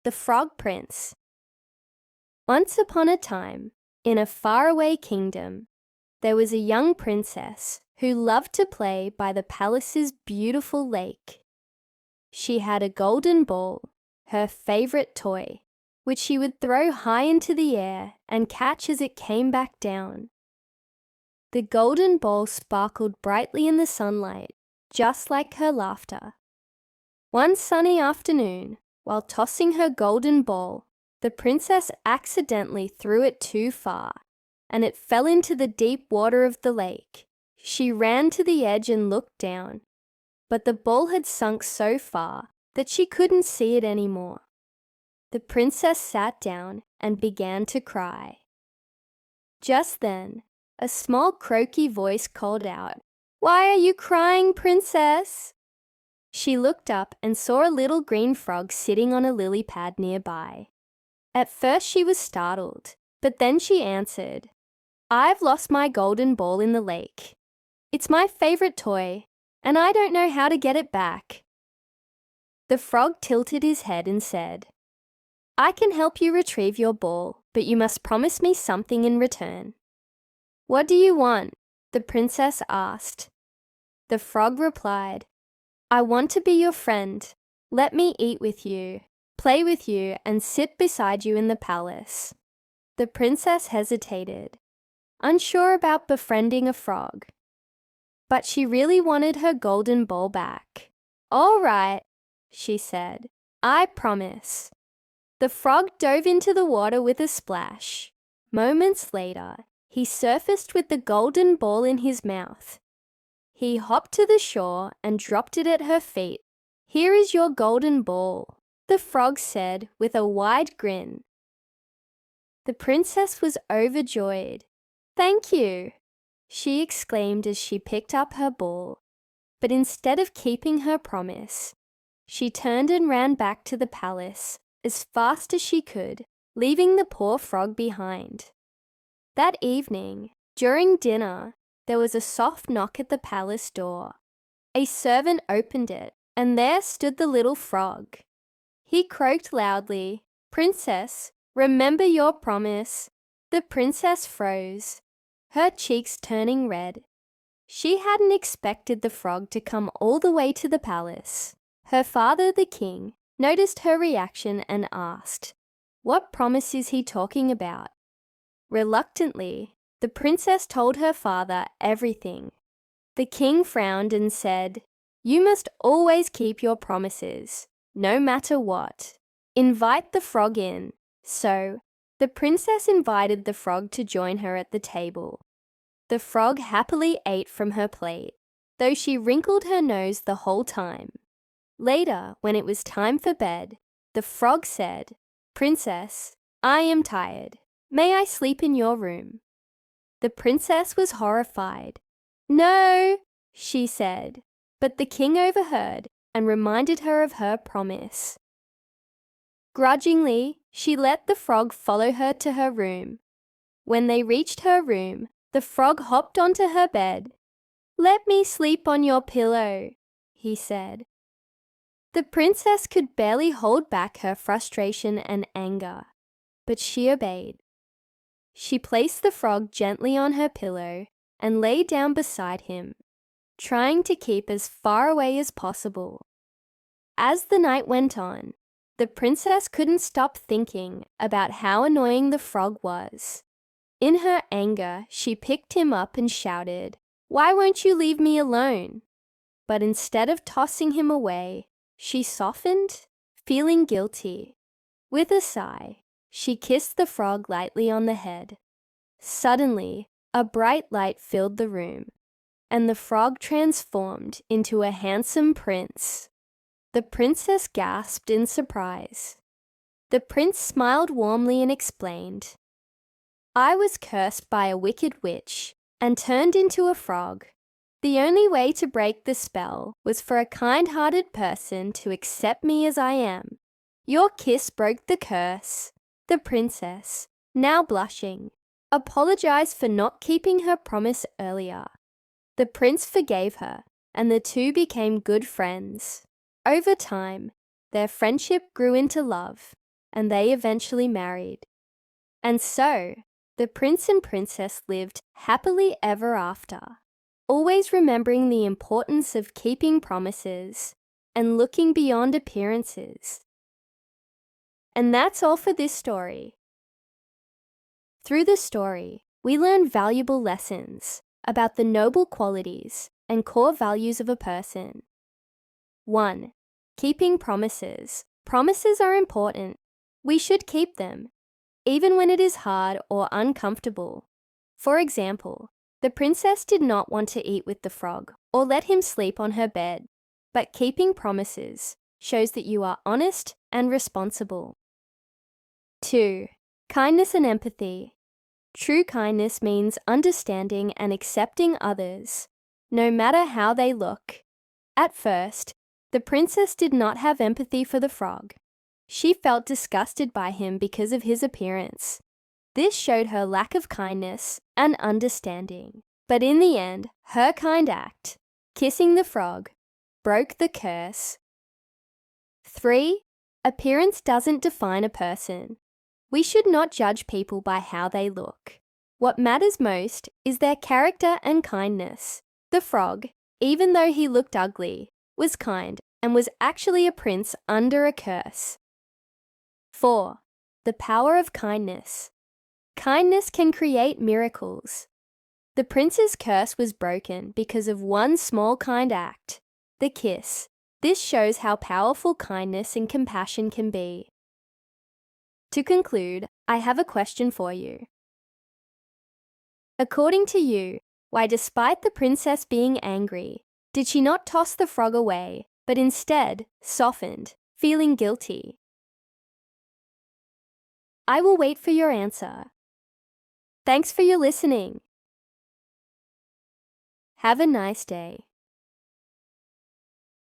The Frog Prince. Once upon a time, in a faraway kingdom, there was a young princess who loved to play by the palace's beautiful lake. She had a golden ball, her favorite toy, which she would throw high into the air and catch as it came back down. The golden ball sparkled brightly in the sunlight, just like her laughter. One sunny afternoon, while tossing her golden ball, the princess accidentally threw it too far, and it fell into the deep water of the lake. She ran to the edge and looked down, but the ball had sunk so far that she couldn't see it anymore. The princess sat down and began to cry. Just then, a small croaky voice called out, "Why are you crying, princess?" She looked up and saw a little green frog sitting on a lily pad nearby. At first she was startled, but then she answered, "I've lost my golden ball in the lake. It's my favorite toy, and I don't know how to get it back." The frog tilted his head and said, "I can help you retrieve your ball, but you must promise me something in return." "What do you want?" the princess asked. The frog replied, "I want to be your friend. Let me eat with you, play with you, and sit beside you in the palace." The princess hesitated, unsure about befriending a frog. But she really wanted her golden ball back. "All right," she said, "I promise." The frog dove into the water with a splash. Moments later, he surfaced with the golden ball in his mouth. He hopped to the shore and dropped it at her feet. "Here is your golden ball," the frog said with a wide grin. The princess was overjoyed. "Thank you," she exclaimed as she picked up her ball. But instead of keeping her promise, she turned and ran back to the palace as fast as she could, leaving the poor frog behind. That evening, during dinner, there was a soft knock at the palace door. A servant opened it, and there stood the little frog. He croaked loudly, "Princess, remember your promise." The princess froze, her cheeks turning red. She hadn't expected the frog to come all the way to the palace. Her father, the king, noticed her reaction and asked, "What promise is he talking about?" Reluctantly, the princess told her father everything. The king frowned and said, "You must always keep your promises, no matter what. Invite the frog in." So, the princess invited the frog to join her at the table. The frog happily ate from her plate, though she wrinkled her nose the whole time. Later, when it was time for bed, the frog said, "Princess, I am tired. May I sleep in your room?" The princess was horrified. "No," she said, but the king overheard and reminded her of her promise. Grudgingly, she let the frog follow her to her room. When they reached her room, the frog hopped onto her bed. "Let me sleep on your pillow," he said. The princess could barely hold back her frustration and anger, but she obeyed. She placed the frog gently on her pillow and lay down beside him, trying to keep as far away as possible. As the night went on, the princess couldn't stop thinking about how annoying the frog was. In her anger, she picked him up and shouted, "Why won't you leave me alone?" But instead of tossing him away, she softened, feeling guilty. With a sigh, she kissed the frog lightly on the head. Suddenly, a bright light filled the room, and the frog transformed into a handsome prince. The princess gasped in surprise. The prince smiled warmly and explained, "I was cursed by a wicked witch and turned into a frog. The only way to break the spell was for a kind-hearted person to accept me as I am. Your kiss broke the curse." The princess, now blushing, apologized for not keeping her promise earlier. The prince forgave her, and the two became good friends. Over time, their friendship grew into love, and they eventually married. And so, the prince and princess lived happily ever after, always remembering the importance of keeping promises and looking beyond appearances. And that's all for this story. Through the story, we learn valuable lessons about the noble qualities and core values of a person. 1. Keeping promises. Promises are important. We should keep them, even when it is hard or uncomfortable. For example, the princess did not want to eat with the frog or let him sleep on her bed, but keeping promises shows that you are honest and responsible. 2. Kindness and empathy. True kindness means understanding and accepting others, no matter how they look. At first, the princess did not have empathy for the frog. She felt disgusted by him because of his appearance. This showed her lack of kindness and understanding. But in the end, her kind act, kissing the frog, broke the curse. 3. Appearance doesn't define a person. We should not judge people by how they look. What matters most is their character and kindness. The frog, even though he looked ugly, was kind and was actually a prince under a curse. 4. The power of kindness. Kindness can create miracles. The prince's curse was broken because of one small kind act, the kiss. This shows how powerful kindness and compassion can be. To conclude, I have a question for you. According to you, why, despite the princess being angry, did she not toss the frog away, but instead softened, feeling guilty? I will wait for your answer. Thanks for your listening. Have a nice day.